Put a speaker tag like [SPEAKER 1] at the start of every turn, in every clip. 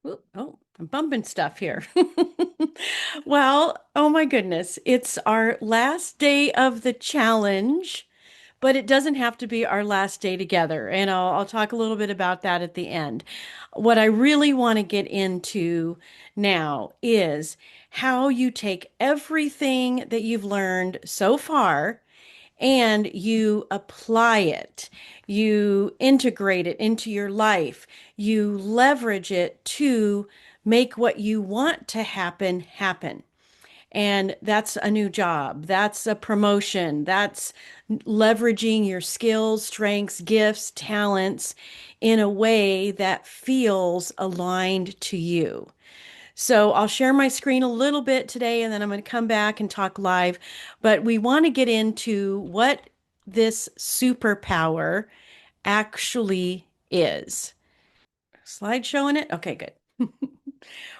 [SPEAKER 1] Oh, I'm bumping stuff here. Well, oh my goodness. It's our last day of the challenge, but it doesn't have to be our last day together. And I'll talk a little bit about that at the end. What I really want to get into now is how you take everything that you've learned so far and you apply it, you integrate it into your life, you leverage it to make what you want to happen happen. And that's a new job. That's a promotion. That's leveraging your skills, strengths, gifts, talents in a way that feels aligned to you. So I'll share my screen a little bit today and then I'm going to come back and talk live. But we want to get into what this superpower actually is. Slide showing it? Okay, good.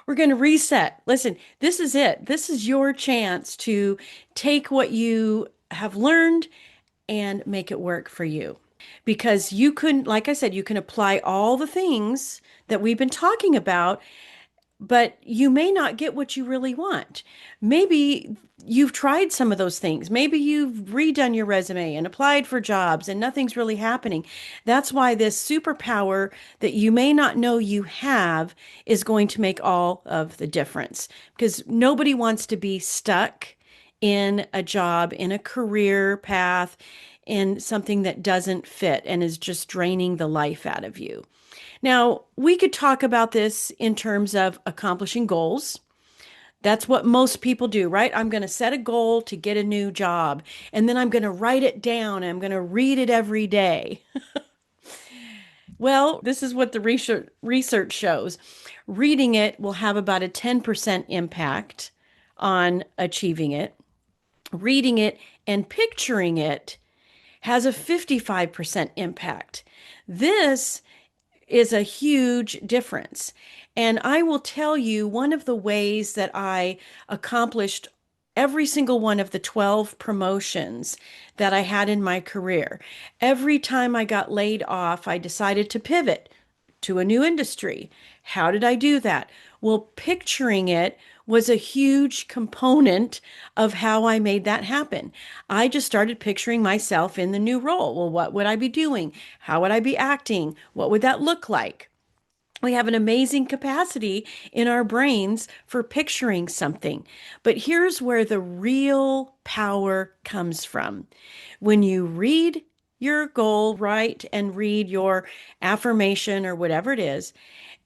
[SPEAKER 1] We're going to reset. Listen, this is it. This is your chance to take what you have learned and make it work for you. Because you can, like I said, you can apply all the things that we've been talking about, but you may not get what you really want. Maybe you've tried some of those things. Maybe you've redone your resume and applied for jobs and nothing's really happening. That's why this superpower that you may not know you have is going to make all of the difference because nobody wants to be stuck in a job, in a career path, in something that doesn't fit and is just draining the life out of you. Now, we could talk about this in terms of accomplishing goals. That's what most people do, right? I'm going to set a goal to get a new job, and then I'm going to write it down and I'm going to read it every day. Well, this is what the research shows. Reading it will have about a 10% impact on achieving it. Reading it and picturing it has a 55% impact. This is a huge difference. And I will tell you one of the ways that I accomplished every single one of the 12 promotions that I had in my career. Every time I got laid off, I decided to pivot to a new industry. How did I do that? Well, picturing it was a huge component of how I made that happen. I just started picturing myself in the new role. Well, what would I be doing? How would I be acting? What would that look like? We have an amazing capacity in our brains for picturing something. But here's where the real power comes from. When you read your goal, right, and read your affirmation or whatever it is,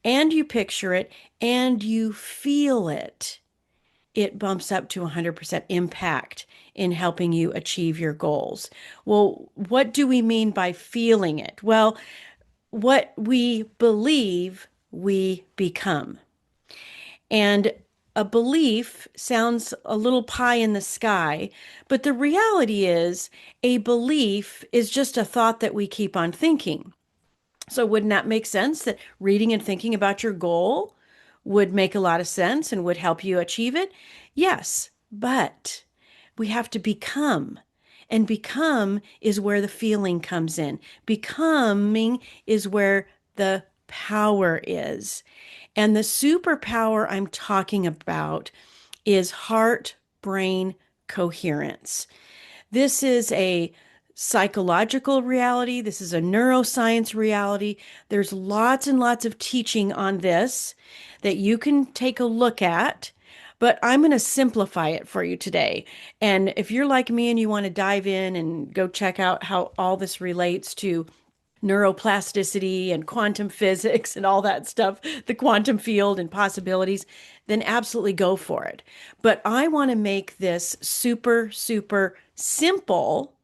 [SPEAKER 1] and you picture it and you feel it, it bumps up to 100% impact in helping you achieve your goals. Well, what do we mean by feeling it? Well, what we believe, we become. And a belief sounds a little pie in the sky, but the reality is a belief is just a thought that we keep on thinking. So, wouldn't that make sense that reading and thinking about your goal would make a lot of sense and would help you achieve it? Yes, but we have to become. And become is where the feeling comes in. Becoming is where the power is. And the superpower I'm talking about is heart brain coherence. This is a psychological reality. This is a neuroscience reality. There's lots and lots of teaching on this that you can take a look at, but I'm going to simplify it for you today. And if you're like me and you want to dive in and go check out how all this relates to neuroplasticity and quantum physics and all that stuff, the quantum field and possibilities, then absolutely go for it. But I want to make this super, super simple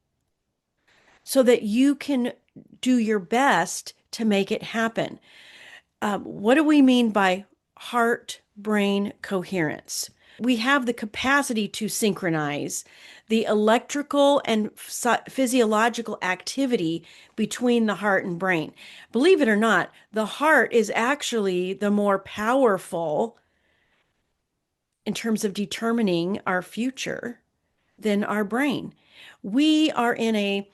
[SPEAKER 1] so that you can do your best to make it happen. What do we mean by heart brain coherence? We have the capacity to synchronize the electrical and physiological activity between the heart and brain. Believe it or not, the heart is actually the more powerful in terms of determining our future than our brain. We are in a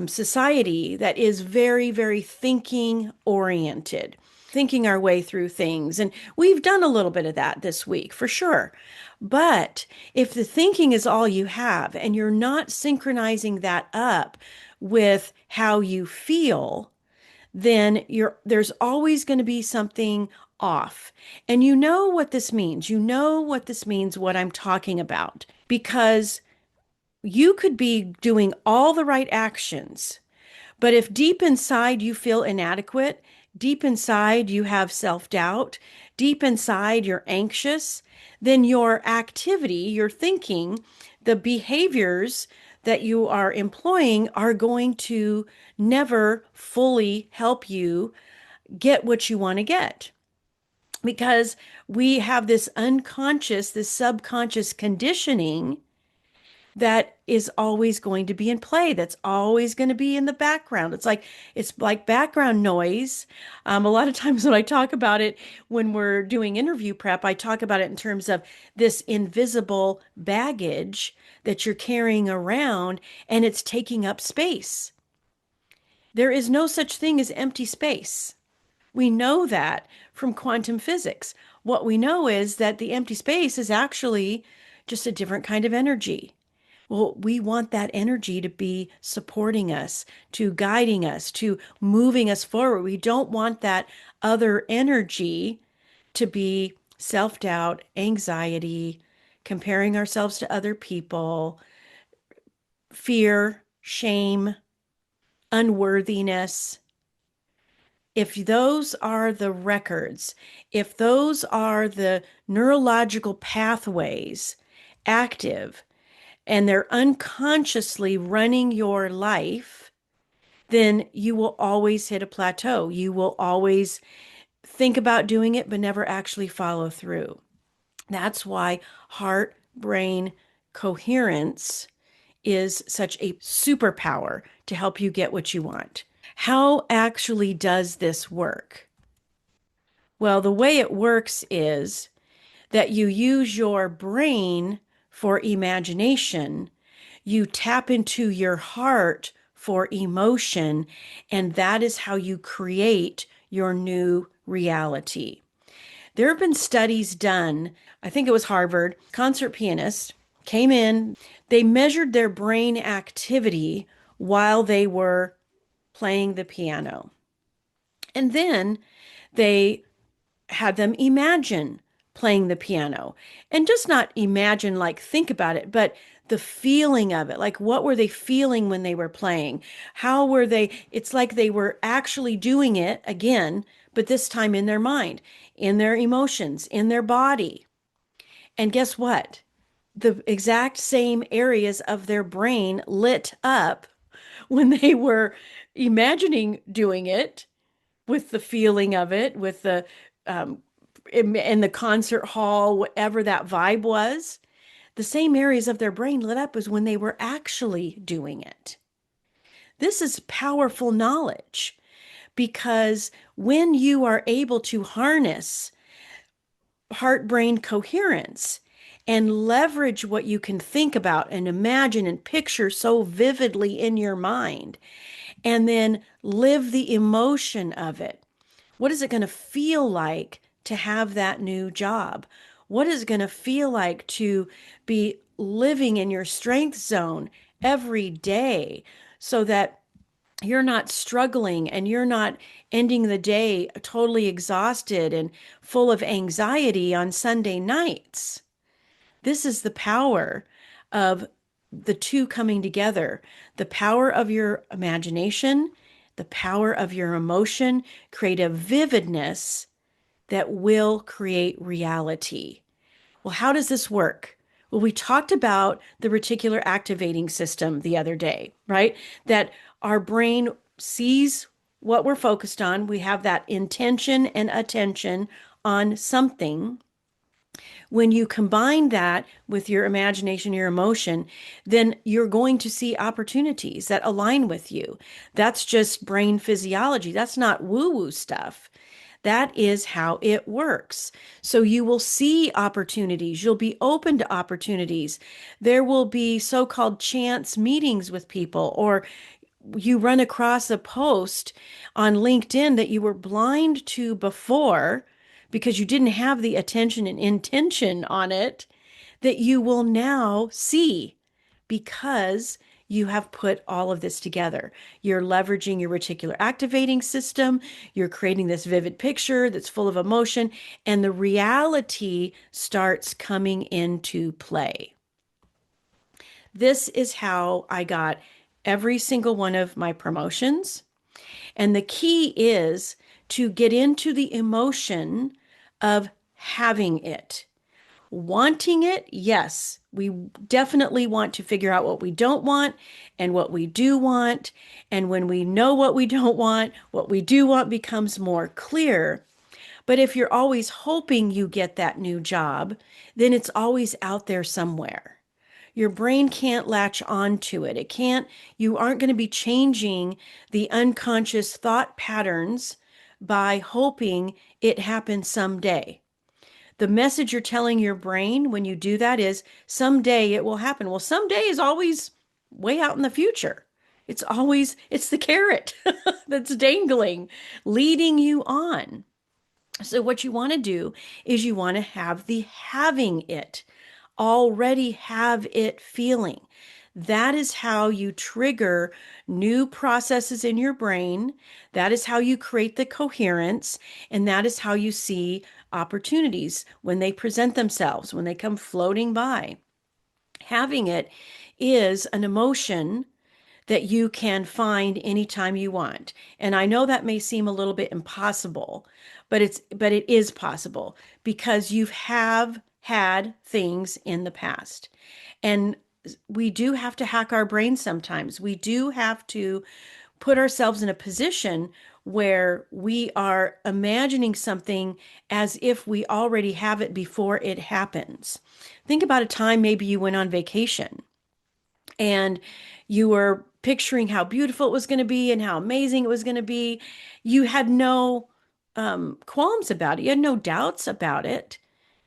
[SPEAKER 1] society that is very, very thinking oriented. thinking our way through things. And we've done a little bit of that this week for sure. But if the thinking is all you have and you're not synchronizing that up with how you feel, then there's always going to be something off. And you know what this means. You know what this means, what I'm talking about, because you could be doing all the right actions, but if deep inside you feel inadequate, deep inside you have self doubt, deep inside you're anxious, then your activity, your thinking, the behaviors that you are employing are going to never fully help you get what you want to get. Because we have this unconscious, this subconscious conditioning that is always going to be in play, that's always going to be in the background. It's like background noise. A lot of times when I talk about it, when we're doing interview prep, I talk about it in terms of this invisible baggage that you're carrying around, and it's taking up space. There is no such thing as empty space. We know that from quantum physics. What we know is that the empty space is actually just a different kind of energy. Well, we want that energy to be supporting us, to guiding us, to moving us forward. We don't want that other energy to be self doubt, anxiety, comparing ourselves to other people, fear, shame, unworthiness. If those are the records, if those are the neurological pathways active, and they're unconsciously running your life, then you will always hit a plateau. You will always think about doing it, but never actually follow through. That's why heart brain coherence is such a superpower to help you get what you want. How actually does this work? Well, the way it works is that you use your brain for imagination, you tap into your heart for emotion, and that is how you create your new reality. There have been studies done, I think it was Harvard, concert pianists came in, they measured their brain activity while they were playing the piano. And then they had them imagine playing the piano, and just not imagine, like think about it, but the feeling of it. Like, what were they feeling when they were playing? How were they? It's like they were actually doing it again, but this time in their mind, in their emotions, in their body. And guess what? The exact same areas of their brain lit up when they were imagining doing it, with the feeling of it, with the in the concert hall, whatever that vibe was, the same areas of their brain lit up as when they were actually doing it. This is powerful knowledge, because when you are able to harness heart brain coherence and leverage what you can think about and imagine and picture so vividly in your mind, and then live the emotion of it. What is it going to feel like to have that new job? What is it going to feel like to be living in your strength zone every day, so that you're not struggling and you're not ending the day totally exhausted and full of anxiety on Sunday nights? This is the power of the two coming together, the power of your imagination, the power of your emotion, create a vividness that will create reality. Well, how does this work? Well, we talked about the reticular activating system the other day, right? That our brain sees what we're focused on. We have that intention and attention on something. When you combine that with your imagination, your emotion, then you're going to see opportunities that align with you. That's just brain physiology. That's not woo-woo stuff. That is how it works. So you will see opportunities. You'll be open to opportunities. There will be so-called chance meetings with people, or you run across a post on LinkedIn that you were blind to before because you didn't have the attention and intention on it, that you will now see because you have put all of this together. You're leveraging your reticular activating system. You're creating this vivid picture that's full of emotion, and the reality starts coming into play. This is how I got every single one of my promotions. And the key is to get into the emotion of having it. Wanting it, yes, we definitely want to figure out what we don't want and what we do want. And when we know what we do want becomes more clear. But if you're always hoping you get that new job, then it's always out there somewhere. Your brain can't latch onto it. It can't, you aren't going to be changing the unconscious thought patterns by hoping it happens someday. The message you're telling your brain when you do that is someday it will happen. Well, someday is always way out in the future. It's the carrot that's dangling, leading you on. So, what you want to do is you want to have the having it, already have it feeling. That is how you trigger new processes in your brain. That is how you create the coherence. And that is how you see opportunities when they present themselves, when they come floating by. Having it is an emotion that you can find anytime you want. And I know that may seem a little bit impossible, but it is possible because you have had things in the past. And we do have to hack our brains sometimes. We do have to put ourselves in a position where we are imagining something as if we already have it before it happens. Think about a time maybe you went on vacation and you were picturing how beautiful it was going to be and how amazing it was going to be. You had no qualms about it. You had no doubts about it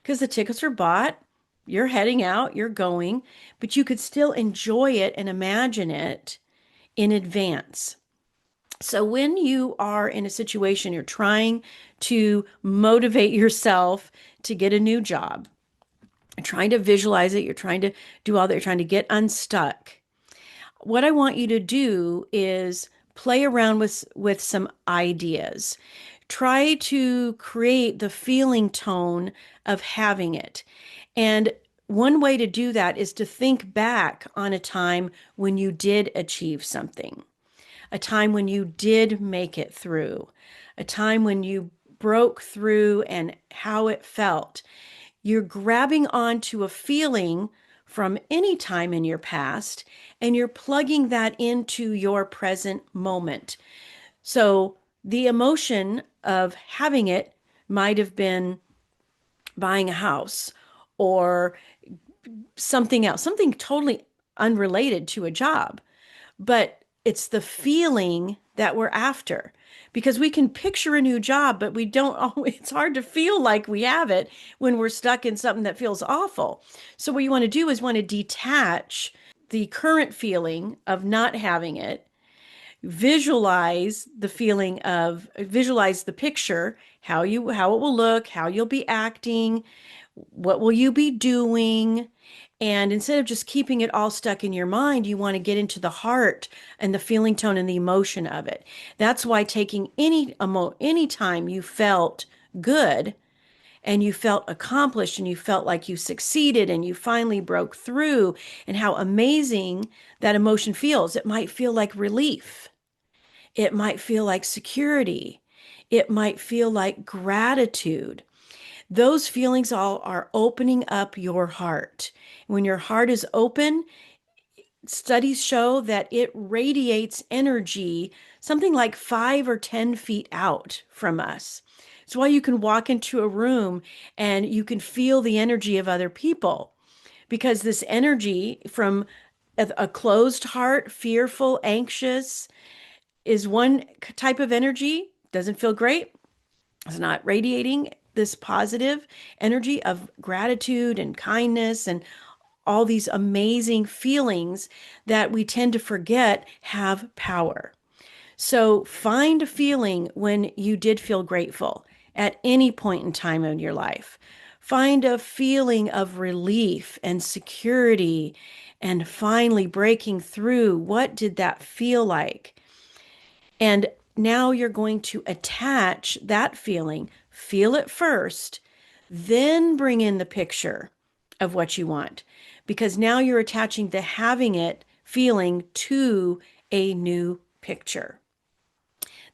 [SPEAKER 1] because the tickets were bought. You're heading out, you're going, but you could still enjoy it and imagine it in advance. So when you are in a situation, you're trying to motivate yourself to get a new job, you're trying to visualize it, you're trying to do all that, you're trying to get unstuck. What I want you to do is play around with some ideas. Try to create the feeling tone of having it. And one way to do that is to think back on a time when you did achieve something, a time when you did make it through, a time when you broke through and how it felt. You're grabbing onto a feeling from any time in your past and you're plugging that into your present moment. So the emotion of having it might have been buying a house or something else, something totally unrelated to a job. But it's the feeling that we're after because we can picture a new job, but we don't always, it's hard to feel like we have it when we're stuck in something that feels awful. So, what you want to do is want to detach the current feeling of not having it, visualize the picture, how it will look, how you'll be acting, what will you be doing? And instead of just keeping it all stuck in your mind, you want to get into the heart and the feeling tone and the emotion of it. That's why taking any time you felt good and you felt accomplished and you felt like you succeeded and you finally broke through and how amazing that emotion feels. It might feel like relief. It might feel like security. It might feel like gratitude. Those feelings all are opening up your heart. When your heart is open, studies show that it radiates energy something like 5 or 10 feet out from us. It's why you can walk into a room and you can feel the energy of other people because this energy from a closed heart, fearful, anxious, is one type of energy, doesn't feel great. It's not radiating this positive energy of gratitude and kindness and all these amazing feelings that we tend to forget have power. So find a feeling when you did feel grateful at any point in time in your life. Find a feeling of relief and security and finally breaking through. What did that feel like? And now you're going to attach that feeling, feel it first, then bring in the picture of what you want. Because now you're attaching the having it feeling to a new picture.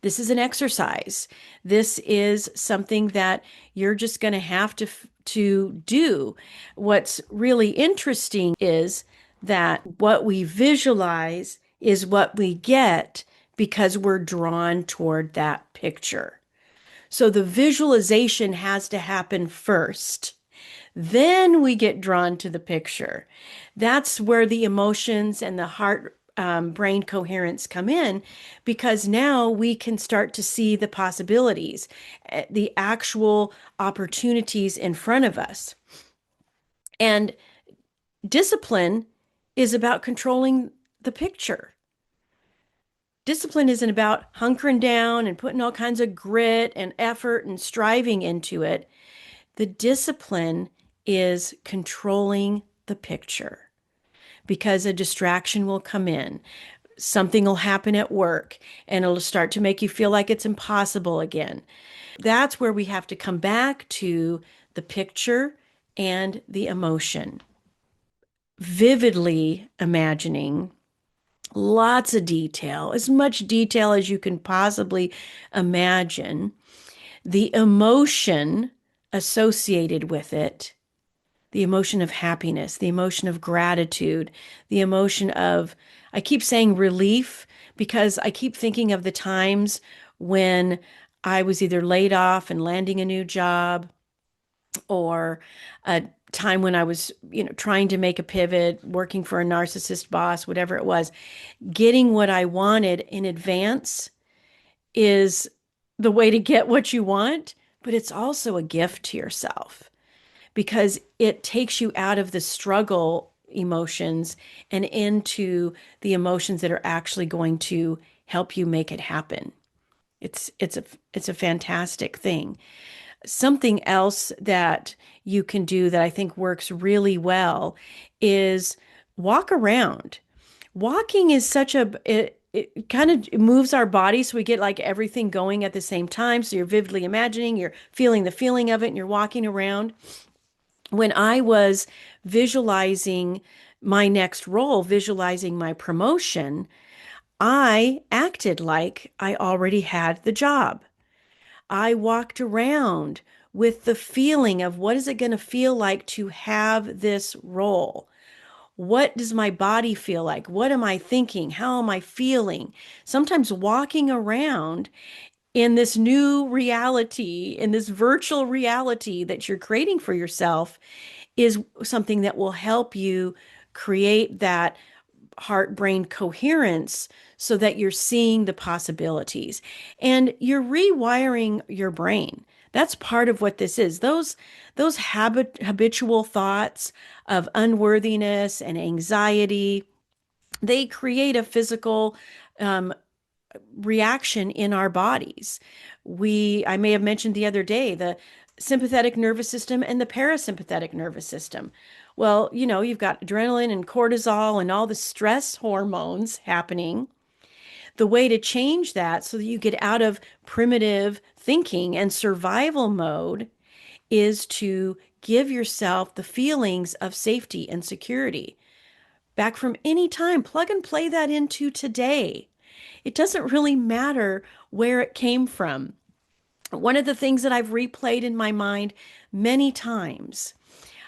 [SPEAKER 1] This is an exercise. This is something that you're just going to have to do. What's really interesting is that what we visualize is what we get because we're drawn toward that picture. So the visualization has to happen first. Then we get drawn to the picture. That's where the emotions and the heart brain coherence come in, because now we can start to see the possibilities, the actual opportunities in front of us. And discipline is about controlling the picture. Discipline isn't about hunkering down and putting all kinds of grit and effort and striving into it. The discipline is controlling the picture, because a distraction will come in. Something will happen at work and it'll start to make you feel like it's impossible again. That's where we have to come back to the picture and the emotion. Vividly imagining lots of detail, as much detail as you can possibly imagine, the emotion associated with it, the emotion of happiness, the emotion of gratitude, the emotion of, I keep saying relief because I keep thinking of the times when I was either laid off and landing a new job, or a time when I was, trying to make a pivot, working for a narcissist boss, whatever it was. Getting what I wanted in advance is the way to get what you want, but it's also a gift to yourself, because it takes you out of the struggle emotions and into the emotions that are actually going to help you make it happen. It's a fantastic thing. Something else that you can do that I think works really well is walk around. Walking is such it kind of moves our body, so we get like everything going at the same time. So you're vividly imagining, you're feeling the feeling of it, and you're walking around. When I was visualizing my next role, visualizing my promotion, I acted like I already had the job. I walked around with the feeling of, what is it going to feel like to have this role? What does my body feel like? What am I thinking? How am I feeling? Sometimes walking around in this new reality, in this virtual reality that you're creating for yourself, is something that will help you create that heart brain coherence, so that you're seeing the possibilities and you're rewiring your brain. That's part of what this is. Those habitual thoughts of unworthiness and anxiety, they create a physical reaction in our bodies. I may have mentioned the other day, the sympathetic nervous system and the parasympathetic nervous system. Well, you've got adrenaline and cortisol and all the stress hormones happening. The way to change that so that you get out of primitive thinking and survival mode is to give yourself the feelings of safety and security back from any time. Plug and play that into today. It doesn't really matter where it came from. One of the things that I've replayed in my mind many times,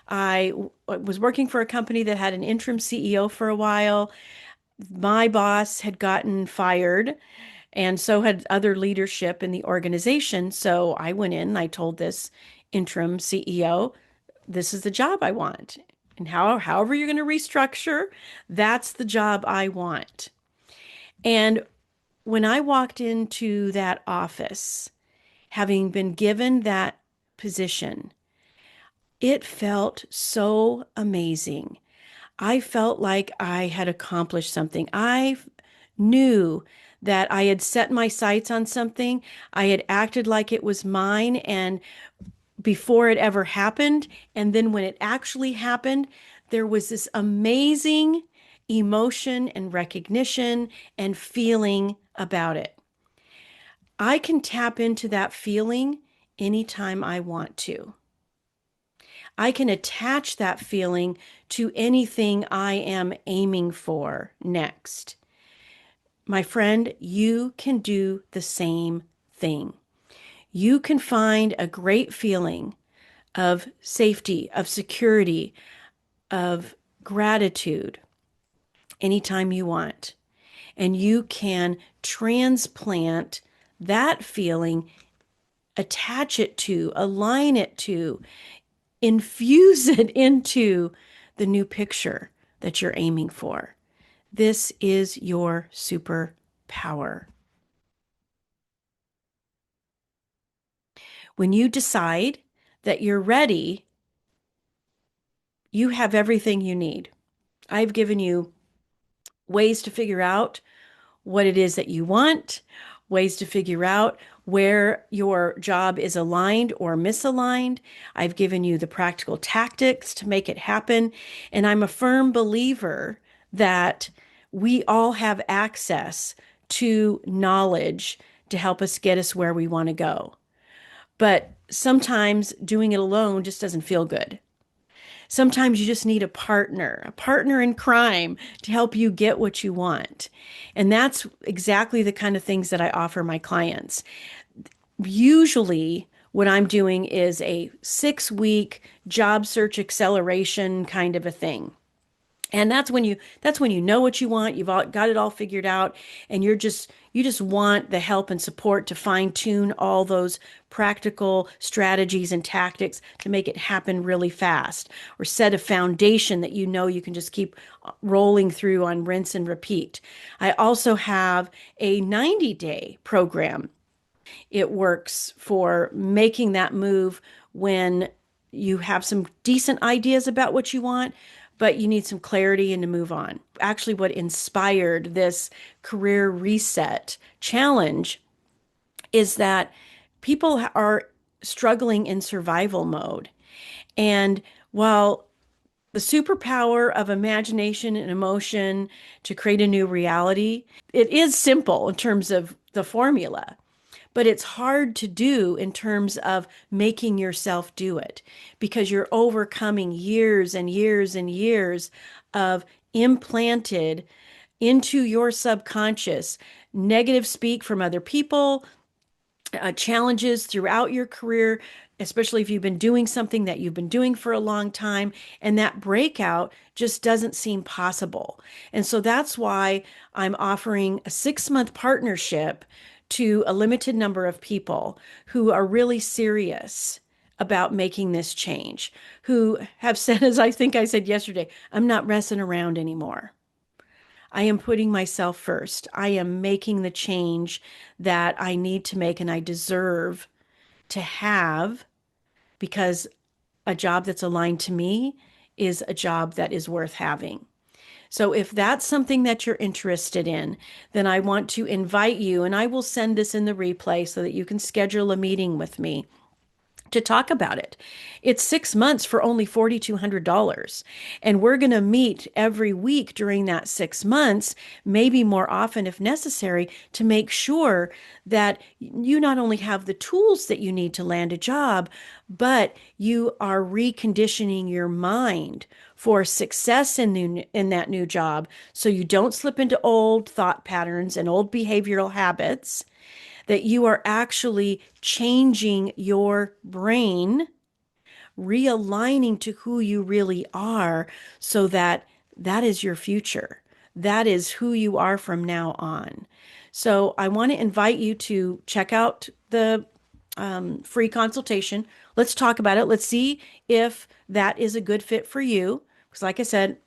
[SPEAKER 1] I was working for a company that had an interim CEO for a while. My boss had gotten fired, and so had other leadership in the organization. So I went in and I told this interim CEO, this is the job I want. And however you're going to restructure, that's the job I want. And when I walked into that office, having been given that position, it felt so amazing. I felt like I had accomplished something. I knew that I had set my sights on something. I had acted like it was mine and before it ever happened. And then when it actually happened, there was this amazing emotion and recognition and feeling about it. I can tap into that feeling anytime I want to. I can attach that feeling to anything I am aiming for next. My friend, you can do the same thing. You can find a great feeling of safety, of security, of gratitude anytime you want. And you can transplant that feeling, attach it to, align it to, infuse it into the new picture that you're aiming for. This is your superpower. When you decide that you're ready, you have everything you need. I've given you ways to figure out what it is that you want, ways to figure out where your job is aligned or misaligned. I've given you the practical tactics to make it happen. And I'm a firm believer that we all have access to knowledge to help us get us where we want to go. But sometimes doing it alone just doesn't feel good. Sometimes you just need a partner in crime to help you get what you want. And that's exactly the kind of things that I offer my clients. Usually, what I'm doing is a 6 week job search acceleration kind of a thing. And that's when you know what you want, you've got it all figured out, and you just want the help and support to fine tune all those practical strategies and tactics to make it happen really fast, or set a foundation that you know you can just keep rolling through on rinse and repeat. I also have a 90-day program. It works for making that move when you have some decent ideas about what you want, but you need some clarity and to move on. Actually, what inspired this career reset challenge is that people are struggling in survival mode. And while the superpower of imagination and emotion to create a new reality, it is simple in terms of the formula, but it's hard to do in terms of making yourself do it because you're overcoming years and years and years of implanted into your subconscious negative speak from other people, challenges throughout your career, especially if you've been doing something that you've been doing for a long time, and that breakout just doesn't seem possible. And so that's why I'm offering a 6 month partnership to a limited number of people who are really serious about making this change, who have said, as I think I said yesterday, I'm not messing around anymore. I am putting myself first. I am making the change that I need to make and I deserve to have because a job that's aligned to me is a job that is worth having. So if that's something that you're interested in, then I want to invite you, and I will send this in the replay so that you can schedule a meeting with me to talk about it. It's 6 months for only $4,200. And we're going to meet every week during that 6 months, maybe more often if necessary, to make sure that you not only have the tools that you need to land a job, but you are reconditioning your mind for success in that new job so you don't slip into old thought patterns and old behavioral habits, that you are actually changing your brain, realigning to who you really are so that that is your future. That is who you are from now on. So I want to invite you to check out the free consultation. Let's talk about it. Let's see if that is a good fit for you. Because, like I said,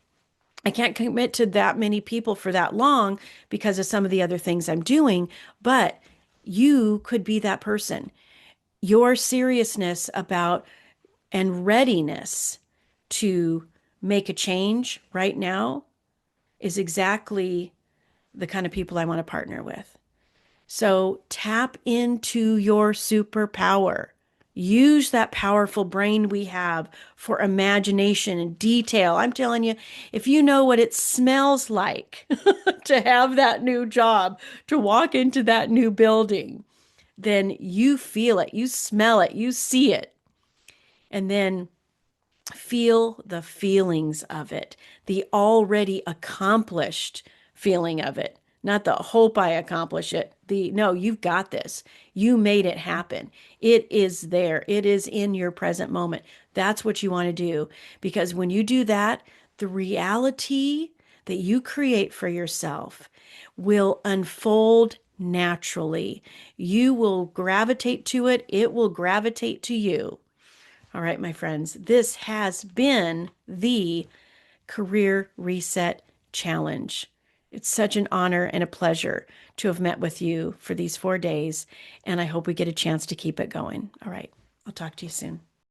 [SPEAKER 1] I can't commit to that many people for that long because of some of the other things I'm doing, but you could be that person. Your seriousness about and readiness to make a change right now is exactly the kind of people I want to partner with. So tap into your superpower. Use that powerful brain we have for imagination and detail. I'm telling you, if you know what it smells like to have that new job, to walk into that new building, then you feel it, you smell it, you see it. And then feel the feelings of it, the already accomplished feeling of it, not the hope I accomplish it. The no, you've got this. You made it happen. It is there. It is in your present moment. That's what you want to do because when you do that, the reality that you create for yourself will unfold naturally. You will gravitate to it, it will gravitate to you. All right, my friends, this has been the Career Reset Challenge. It's such an honor and a pleasure to have met with you for these 4 days, and I hope we get a chance to keep it going. All right, I'll talk to you soon.